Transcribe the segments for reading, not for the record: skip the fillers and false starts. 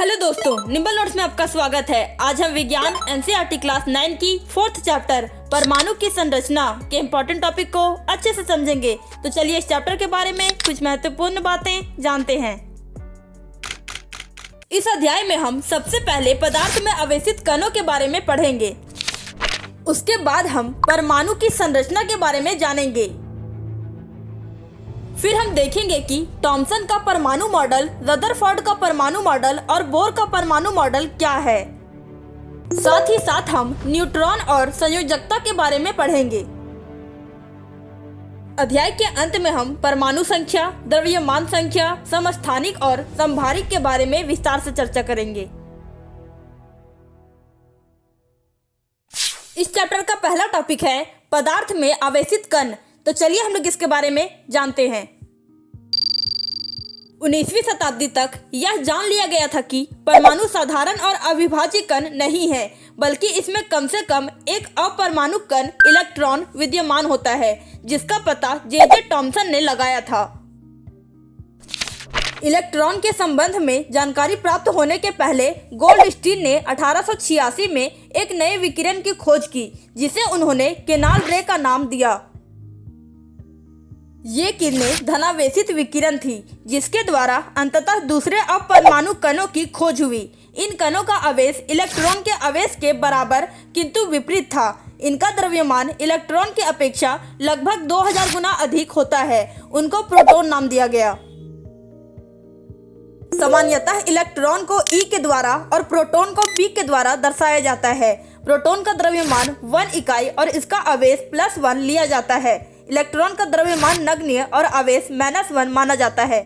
Hello दोस्तों, nimble notes में आपका स्वागत है। आज हम विज्ञान एनसीईआरटी क्लास 9 की 4th चैप्टर परमाणु की संरचना के इम्पोर्टेंट टॉपिक को अच्छे से समझेंगे। तो चलिए इस चैप्टर के बारे में कुछ महत्वपूर्ण बातें जानते हैं। इस अध्याय में हम सबसे पहले पदार्थ में आवेशित कणों के बारे में पढ़ेंगे। उसके बाद हम परमाणु की संरचना के बारे में जानेंगे। फिर हम देखेंगे कि थॉमसन का परमाणु मॉडल, रदरफोर्ड का परमाणु मॉडल और बोर का परमाणु मॉडल क्या है। साथ ही साथ हम न्यूट्रॉन और संयोजकता के बारे में पढ़ेंगे। अध्याय के अंत में हम परमाणु संख्या, द्रव्यमान संख्या, समस्थानिक और संभारिक के बारे में विस्तार से चर्चा करेंगे। इस चैप्टर का पहला टॉपिक है पदार्थ में आवेशित कण। तो चलिए हम लोग इसके बारे में जानते हैं। 19वीं शताब्दी तक यह जान लिया गया था कि परमाणु साधारण और अविभाज्य कण नहीं है, बल्कि इसमें कम से कम एक अपरमाणु कण इलेक्ट्रॉन विद्यमान होता है, जिसका पता जे थॉमसन ने लगाया था। इलेक्ट्रॉन के संबंध में जानकारी प्राप्त होने के पहले गोल्डस्टीन ने 1886 में एक नए विकिरण की खोज की, जिसे उन्होंने केनाल रे का नाम दिया। ये किरणें धनावेशित विकिरण थी, जिसके द्वारा अंततः दूसरे अपरमाणु कणों की खोज हुई। इन कणों का आवेश इलेक्ट्रॉन के आवेश के बराबर किंतु विपरीत था। इनका द्रव्यमान इलेक्ट्रॉन की अपेक्षा लगभग 2000 गुना अधिक होता है। उनको प्रोटॉन नाम दिया गया। सामान्यतः इलेक्ट्रॉन को E के द्वारा और प्रोटॉन को P के द्वारा दर्शाया जाता है। प्रोटॉन का द्रव्यमान 1 इकाई और इसका आवेश +1 लिया जाता है। इलेक्ट्रॉन का द्रव्यमान नगण्य और आवेश -1 माना जाता है।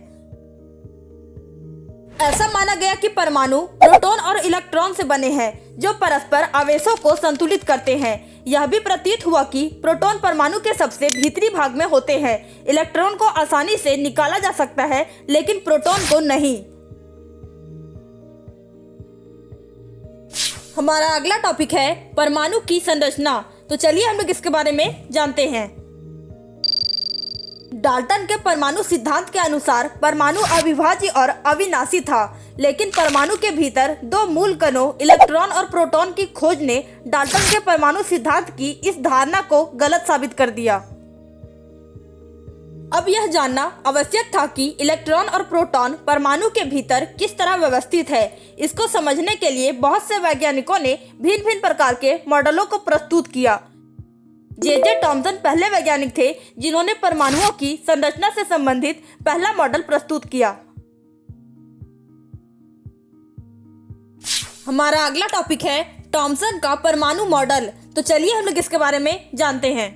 ऐसा माना गया कि परमाणु प्रोटॉन और इलेक्ट्रॉन से बने हैं, जो परस्पर आवेशों को संतुलित करते हैं। यह भी प्रतीत हुआ कि प्रोटॉन परमाणु के सबसे भीतरी भाग में होते हैं। इलेक्ट्रॉन को आसानी से निकाला जा सकता है, लेकिन प्रोटॉन को नहीं। हमारा अगला टॉपिक है परमाणु की संरचना। तो चलिए हम लोग इसके बारे में जानते हैं। डाल्टन के परमाणु सिद्धांत के अनुसार परमाणु अविभाज्य और अविनाशी था, लेकिन परमाणु के भीतर दो मूल कणों इलेक्ट्रॉन और प्रोटॉन की खोज ने डाल्टन के परमाणु सिद्धांत की इस धारणा को गलत साबित कर दिया। अब यह जानना आवश्यक था कि इलेक्ट्रॉन और प्रोटॉन परमाणु के भीतर किस तरह व्यवस्थित है। इसको समझने के लिए बहुत से वैज्ञानिकों ने भिन्न भिन्न प्रकार के मॉडलों को प्रस्तुत किया। जे थॉमसन पहले वैज्ञानिक थे जिन्होंने परमाणुओं की संरचना से संबंधित पहला मॉडल प्रस्तुत किया। हमारा अगला टॉपिक है थॉमसन का परमाणु मॉडल। तो चलिए हम लोग इसके बारे में जानते हैं।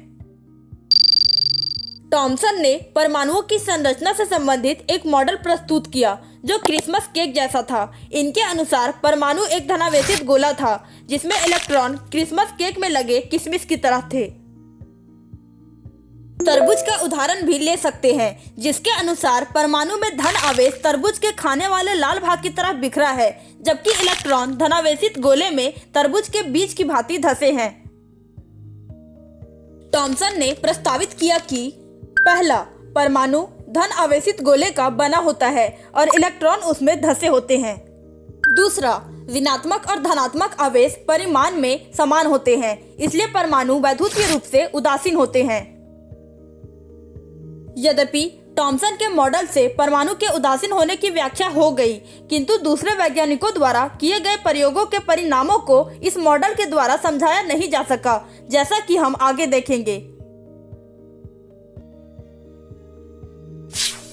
थॉमसन ने परमाणुओं की संरचना से संबंधित एक मॉडल प्रस्तुत किया, जो क्रिसमस केक जैसा था। इनके अनुसार परमाणु एक धनावेशित गोला था, जिसमें इलेक्ट्रॉन क्रिसमस केक में लगे किशमिश की तरह थे। तरबूज का उदाहरण भी ले सकते हैं, जिसके अनुसार परमाणु में धन आवेश तरबूज के खाने वाले लाल भाग की तरफ बिखरा है, जबकि इलेक्ट्रॉन धनावेशित गोले में तरबूज के बीज की भांति धसे हैं। थॉमसन ने प्रस्तावित किया कि पहला, परमाणु धन आवेशित गोले का बना होता है और इलेक्ट्रॉन उसमें धसे होते हैं। दूसरा, ऋणात्मक और धनात्मक आवेश परिमाण में समान होते हैं, इसलिए परमाणु वैद्युतीय रूप से उदासीन होते हैं। यद्यपि थॉमसन के मॉडल से परमाणु के उदासीन होने की व्याख्या हो गई, किंतु दूसरे वैज्ञानिकों द्वारा किए गए प्रयोगों के परिणामों को इस मॉडल के द्वारा समझाया नहीं जा सका, जैसा कि हम आगे देखेंगे।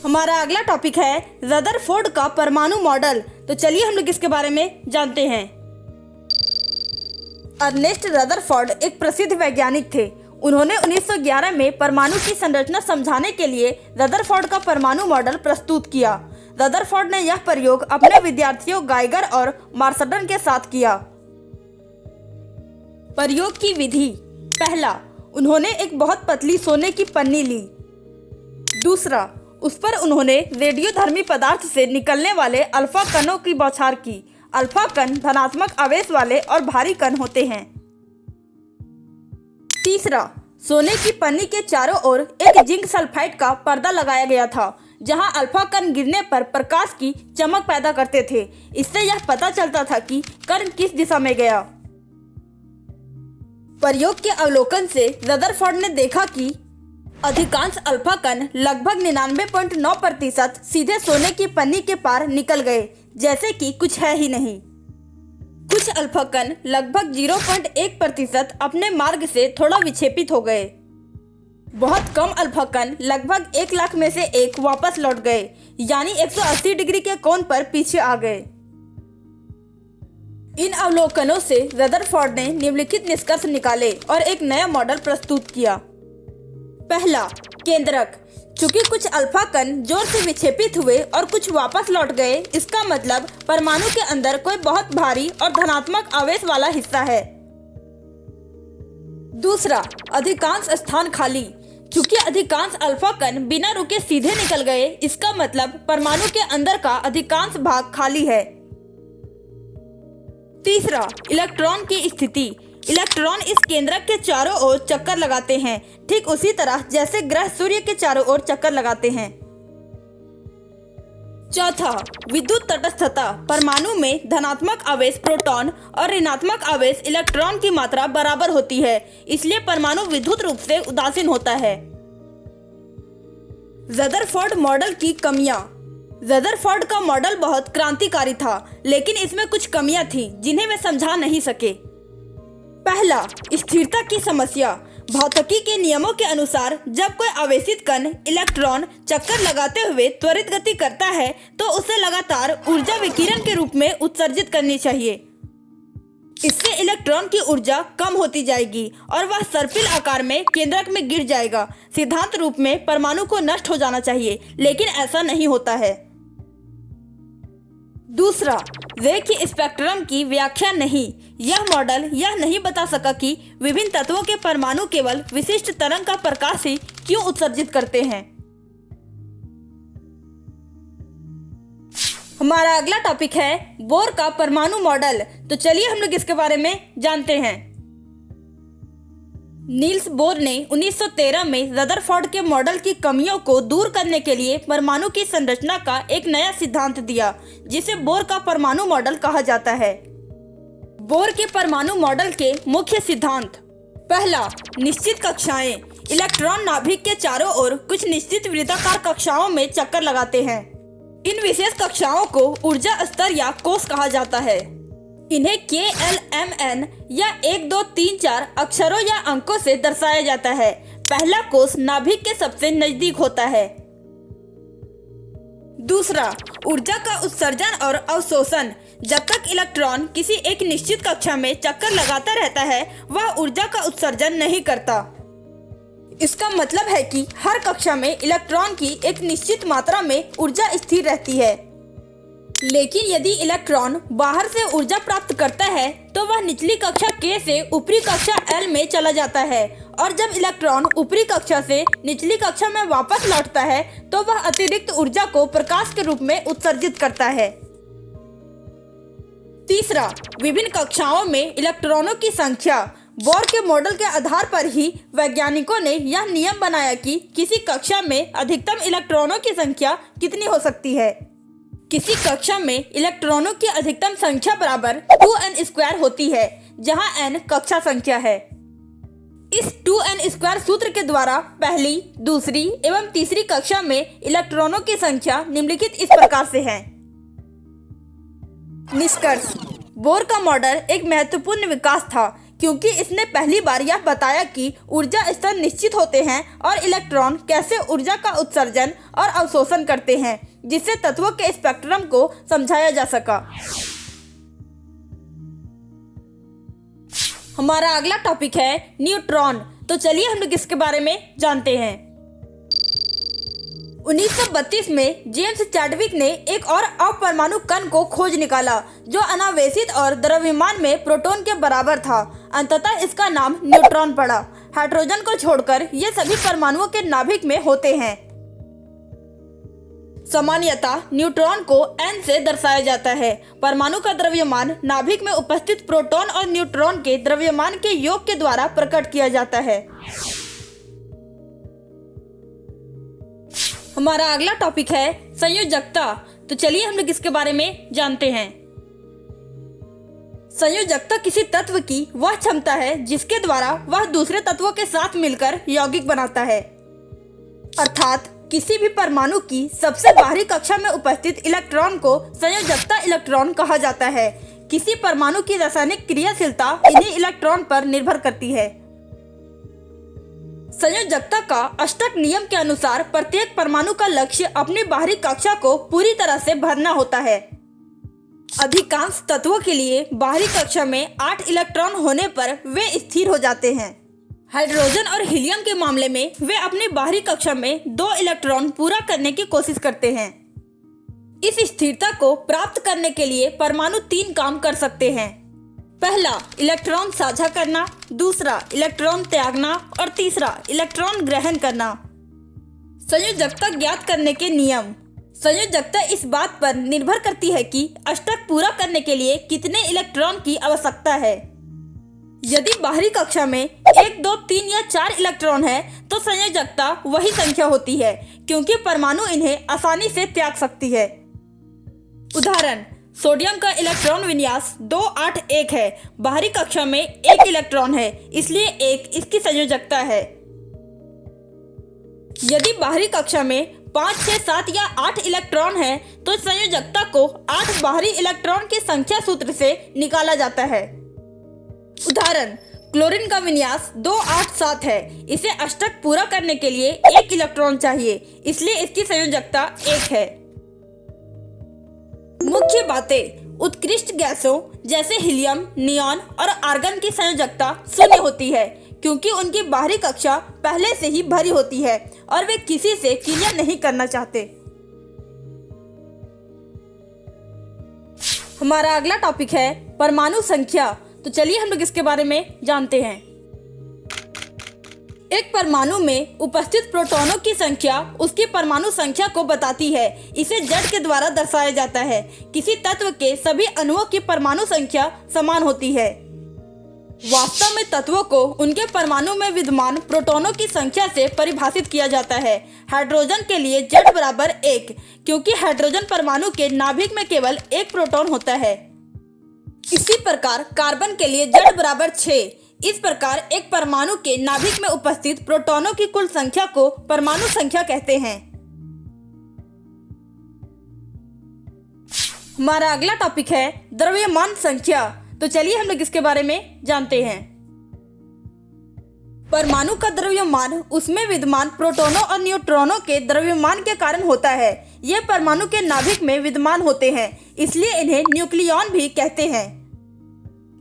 हमारा अगला टॉपिक है रदरफोर्ड का परमाणु मॉडल। तो चलिए हम लोग इसके बारे में जानते हैं। अर्नेस्ट रदरफोर्ड एक प्रसिद्ध वैज्ञानिक थे। उन्होंने 1911 में परमाणु की संरचना समझाने के लिए रदरफोर्ड का परमाणु मॉडल प्रस्तुत किया। रदरफोर्ड ने यह प्रयोग अपने विद्यार्थियों गाइगर और मार्सडन के साथ किया। प्रयोग की विधि: पहला, उन्होंने एक बहुत पतली सोने की पन्नी ली। दूसरा, उस पर उन्होंने रेडियोधर्मी पदार्थ से निकलने वाले अल्फा कणों की बौछार की। अल्फा कण धनात्मक आवेश वाले और भारी कण होते हैं। तीसरा, सोने की पन्नी के चारों ओर एक जिंक सल्फाइड का पर्दा लगाया गया था। जहां अल्फा कण गिरने पर प्रकाश की चमक पैदा करते थे। इससे यह पता चलता था कि कण किस दिशा में गया। प्रयोग के अवलोकन से रदरफोर्ड ने देखा कि अधिकांश अल्फा कण लगभग 99.9% सीधे सोने की पन्नी के पार निकल गए, जैसे कि कुछ है ही नहीं। कुछ अल्फा कण लगभग 0.1% अपने मार्ग से थोड़ा विक्षेपित हो गए। बहुत कम अल्फा कण लगभग 1 लाख में से 1 वापस लौट गए, यानी 180 डिग्री के कोण पर पीछे आ गए। इन अवलोकनों से रदरफोर्ड ने निम्नलिखित निष्कर्ष निकाले और एक नया मॉडल प्रस्तुत किया। पहला, केंद्रक। चूंकि कुछ अल्फा कण जोर से विक्षेपित हुए और कुछ वापस लौट गए, इसका मतलब परमाणु के अंदर कोई बहुत भारी और धनात्मक आवेश वाला हिस्सा है। दूसरा, अधिकांश स्थान खाली। चूंकि अधिकांश अल्फा कण बिना रुके सीधे निकल गए, इसका मतलब परमाणु के अंदर का अधिकांश भाग खाली है। तीसरा, इलेक्ट्रॉन की स्थिति। इलेक्ट्रॉन इस केंद्रक के चारों ओर चक्कर लगाते हैं, ठीक उसी तरह जैसे ग्रह सूर्य के चारों ओर चक्कर लगाते हैं। चौथा, विद्युत तटस्थता। परमाणु में धनात्मक आवेश प्रोटॉन और ऋणात्मक आवेश इलेक्ट्रॉन की मात्रा बराबर होती है, इसलिए परमाणु विद्युत रूप से उदासीन होता है। रदरफोर्ड मॉडल की कमियां। रदरफोर्ड का मॉडल बहुत क्रांतिकारी था, लेकिन इसमें कुछ कमियां थीं जिन्हें वे समझा नहीं सके। पहला, स्थिरता की समस्या। भौतिकी के नियमों के अनुसार जब कोई आवेशित कण इलेक्ट्रॉन चक्कर लगाते हुए त्वरित गति करता है तो उसे लगातार ऊर्जा विकिरण के रूप में उत्सर्जित करनी चाहिए। इससे इलेक्ट्रॉन की ऊर्जा कम होती जाएगी और वह सर्पिल आकार में केंद्रक में गिर जाएगा। सिद्धांत रूप में परमाणु को नष्ट हो जाना चाहिए, लेकिन ऐसा नहीं होता है। दूसरा, रे की स्पेक्ट्रम की व्याख्या नहीं। यह मॉडल यह नहीं बता सका कि विभिन्न तत्वों के परमाणु केवल विशिष्ट तरंग का प्रकाश ही क्यों उत्सर्जित करते हैं। हमारा अगला टॉपिक है बोर का परमाणु मॉडल। तो चलिए हम लोग इसके बारे में जानते हैं। नील्स बोर ने 1913 में रदरफोर्ड के मॉडल की कमियों को दूर करने के लिए परमाणु की संरचना का एक नया सिद्धांत दिया, जिसे बोर का परमाणु मॉडल कहा जाता है। बोर के परमाणु मॉडल के मुख्य सिद्धांत। पहला, निश्चित कक्षाएं। इलेक्ट्रॉन नाभिक के चारों ओर कुछ निश्चित वृत्ताकार कक्षाओं में चक्कर लगाते हैं। इन विशेष कक्षाओं को ऊर्जा स्तर या कोष कहा जाता है। इन्हें KLMN या 1, 2, 3, 4 अक्षरों या अंकों से दर्शाया जाता है। पहला कोष नाभिक के सबसे नजदीक होता है। दूसरा, ऊर्जा का उत्सर्जन और अवशोषण। जब तक इलेक्ट्रॉन किसी एक निश्चित कक्षा में चक्कर लगाता रहता है, वह ऊर्जा का उत्सर्जन नहीं करता। इसका मतलब है कि हर कक्षा में इलेक्ट्रॉन की एक निश्चित मात्रा में ऊर्जा स्थिर रहती है। लेकिन यदि इलेक्ट्रॉन बाहर से ऊर्जा प्राप्त करता है तो वह निचली कक्षा K से ऊपरी कक्षा L में चला जाता है, और जब इलेक्ट्रॉन ऊपरी कक्षा से निचली कक्षा में वापस लौटता है तो वह अतिरिक्त ऊर्जा को प्रकाश के रूप में उत्सर्जित करता है। तीसरा, विभिन्न कक्षाओं में इलेक्ट्रॉनों की संख्या। बोर के मॉडल के आधार पर ही वैज्ञानिकों ने यह नियम बनाया कि किसी कक्षा में अधिकतम इलेक्ट्रॉनों की संख्या कितनी हो सकती है। किसी कक्षा में इलेक्ट्रॉनों की अधिकतम संख्या बराबर 2n² होती है, जहां n कक्षा संख्या है। इस 2n² सूत्र के द्वारा पहली, दूसरी एवं तीसरी कक्षा में इलेक्ट्रॉनों की संख्या निम्नलिखित इस प्रकार से है। निष्कर्ष। बोर का मॉडल एक महत्वपूर्ण विकास था, क्योंकि इसने पहली बार यह बताया कि ऊर्जा स्तर निश्चित होते हैं और इलेक्ट्रॉन कैसे ऊर्जा का उत्सर्जन और अवशोषण करते हैं, जिससे तत्वों के स्पेक्ट्रम को समझाया जा सका। हमारा अगला टॉपिक है न्यूट्रॉन। तो चलिए हम लोग इसके बारे में जानते हैं। 1932 में जेम्स चैडविक ने एक और अपरमाणु कण को खोज निकाला जो अनावेशित और द्रव्यमान में प्रोटॉन के बराबर था। अंततः इसका नाम न्यूट्रॉन पड़ा। हाइड्रोजन को छोड़कर ये सभी परमाणुओं के नाभिक में होते हैं। सामान्यतः न्यूट्रॉन को n से दर्शाया जाता है। परमाणु का द्रव्यमान नाभिक में उपस्थित प्रोटॉन और न्यूट्रॉन के द्रव्यमान के योग के द्वारा प्रकट किया जाता है। हमारा अगला टॉपिक है संयोजकता। तो चलिए हम लोग इसके बारे में जानते हैं। संयोजकता किसी तत्व की वह क्षमता है जिसके द्वारा वह दूसरे तत्वों के साथ मिलकर यौगिक बनाता है। अर्थात किसी भी परमाणु की सबसे बाहरी कक्षा में उपस्थित इलेक्ट्रॉन को संयोजकता इलेक्ट्रॉन कहा जाता है। किसी परमाणु की रासायनिक क्रियाशीलता इन्हीं इलेक्ट्रॉन पर निर्भर करती है। संयोजकता का अष्टक नियम के अनुसार प्रत्येक परमाणु का लक्ष्य अपनी बाहरी कक्षा को पूरी तरह से भरना होता है। अधिकांश तत्वों के लिए बाहरी कक्षा में 8 इलेक्ट्रॉन होने पर वे स्थिर हो जाते हैं। हाइड्रोजन और हीलियम के मामले में वे अपनी बाहरी कक्षा में 2 इलेक्ट्रॉन पूरा करने की कोशिश करते हैं। इस स्थिरता को प्राप्त करने के लिए परमाणु 3 काम कर सकते हैं। पहला, इलेक्ट्रॉन साझा करना, दूसरा इलेक्ट्रॉन त्यागना और तीसरा इलेक्ट्रॉन ग्रहण करना। संयोजकता ज्ञात करने के नियम। संयोजकता इस बात पर निर्भर करती है कि अष्टक पूरा करने के लिए कितने इलेक्ट्रॉन की आवश्यकता है। यदि बाहरी कक्षा में 1, 2, 3 या 4 इलेक्ट्रॉन है तो संयोजकता वही संख्या होती है, क्योंकि परमाणु इन्हें आसानी से त्याग सकती है। उदाहरण, सोडियम का इलेक्ट्रॉन विन्यास 2, 8, 1 है। बाहरी कक्षा में 1 इलेक्ट्रॉन है, इसलिए 1 इसकी संयोजकता है। यदि बाहरी कक्षा में 5, 6, 7 या 8 इलेक्ट्रॉन है तो संयोजकता को 8 बाहरी इलेक्ट्रॉन की संख्या सूत्र से निकाला जाता है। उदाहरण, क्लोरीन का विन्यास 2, 8, 7 है। इसे अष्टक पूरा करने के लिए 1 इलेक्ट्रॉन चाहिए, इसलिए इसकी संयोजकता 1 है। मुख्य बातें। उत्कृष्ट गैसों जैसे हीलियम, नियॉन और आर्गन की संयोजकता 0 होती है, क्योंकि उनकी बाहरी कक्षा पहले से ही भरी होती है और वे किसी से क्रिया नहीं करना चाहते। हमारा अगला टॉपिक है परमाणु संख्या। तो चलिए हम लोग इसके बारे में जानते हैं। एक परमाणु में उपस्थित प्रोटॉनों की संख्या उसकी परमाणु संख्या को बताती है। इसे जड़ के द्वारा दर्शाया जाता है। किसी तत्व के सभी अणुओं की परमाणु संख्या समान होती है। वास्तव में तत्वों को उनके परमाणु में विद्यमान प्रोटॉनों की संख्या से परिभाषित किया जाता है। हाइड्रोजन के लिए Z बराबर 1, क्योंकि हाइड्रोजन परमाणु के नाभिक में केवल 1 प्रोटॉन होता है। इसी प्रकार कार्बन के लिए Z बराबर 6। इस प्रकार एक परमाणु के नाभिक में उपस्थित प्रोटॉनों की कुल संख्या को परमाणु संख्या कहते हैं। हमारा अगला टॉपिक है द्रव्यमान संख्या। तो चलिए हम लोग इसके बारे में जानते हैं। परमाणु का द्रव्यमान उसमें विद्यमान प्रोटॉनों और न्यूट्रॉनों के द्रव्यमान के कारण होता है। ये परमाणु के नाभिक में विद्यमान होते हैं, इसलिए इन्हें न्यूक्लियॉन भी कहते हैं।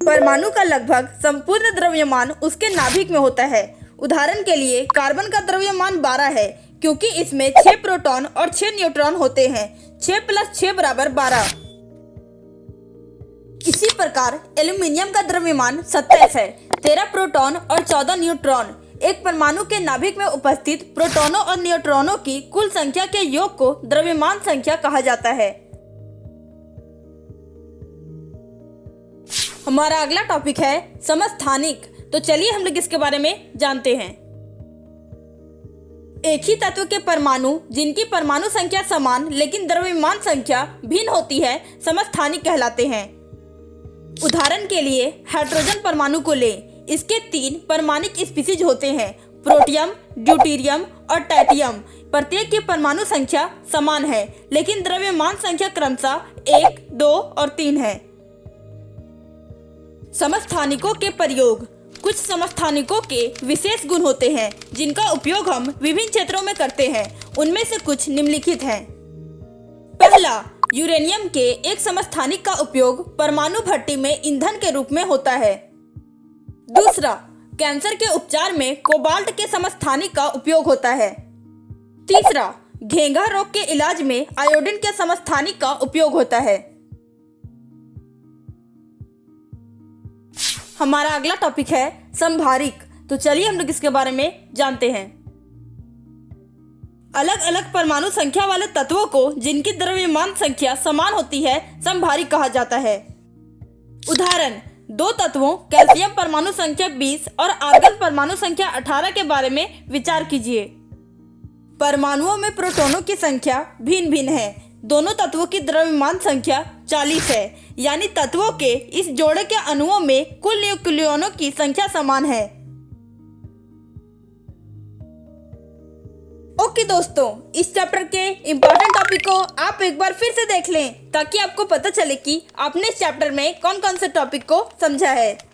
परमाणु का लगभग संपूर्ण द्रव्यमान उसके नाभिक में होता है। उदाहरण के लिए कार्बन का द्रव्यमान 12 है, क्योंकि इसमें 6 प्रोटॉन और 6 न्यूट्रॉन होते हैं। 6 + 6 = 12। इसी प्रकार एल्यूमिनियम का द्रव्यमान 27 है, 13 प्रोटॉन और 14 न्यूट्रॉन। एक परमाणु के नाभिक में उपस्थित प्रोटॉनों और न्यूट्रॉनों की कुल संख्या के योग को द्रव्यमान संख्या कहा जाता है। हमारा अगला टॉपिक है समस्थानिक। तो चलिए हम लोग इसके बारे में जानते हैं। एक ही तत्व के परमाणु जिनकी परमाणु संख्या समान लेकिन द्रव्यमान संख्या भिन्न होती है समस्थानिक कहलाते हैं। उदाहरण के लिए हाइड्रोजन परमाणु को लें। इसके 3 परमाणिक स्पीशीज होते हैं, प्रोटियम, ड्यूटेरियम और टाइटियम। प्रत्येक की परमाणु संख्या समान है, लेकिन द्रव्यमान संख्या क्रमशः 1, 2 और 3 है। समस्थानिकों के प्रयोग। कुछ समस्थानिकों के विशेष गुण होते हैं जिनका उपयोग हम विभिन्न क्षेत्रों में करते हैं। उनमें से कुछ निम्नलिखित हैं। पहला, यूरेनियम के एक समस्थानिक का उपयोग परमाणु भट्टी में ईंधन के रूप में होता है। दूसरा, कैंसर के उपचार में कोबाल्ट के समस्थानिक का उपयोग होता है। तीसरा, घेंघा रोग के इलाज में आयोडीन के समस्थानिक का उपयोग होता है। हमारा अगला टॉपिक है संभारिक। तो चलिए हम लोग इसके बारे में जानते हैं। अलग अलग परमाणु संख्या वाले तत्वों को जिनकी द्रव्यमान संख्या समान होती है संभारिक कहा जाता है। उदाहरण, 2 तत्वों कैल्शियम परमाणु संख्या 20 और आर्गन परमाणु संख्या 18 के बारे में विचार कीजिए। परमाणुओं में प्रोटॉनों की संख्या भिन्न भिन्न है। दोनों तत्वों की द्रव्यमान संख्या 40 है, यानी तत्वों के इस जोड़े के अणुओं में कुल न्यूक्लियनों की संख्या समान है। ओके दोस्तों, इस चैप्टर के इम्पोर्टेंट टॉपिक को आप एक बार फिर से देख लें ताकि आपको पता चले कि आपने इस चैप्टर में कौन कौन से टॉपिक को समझा है।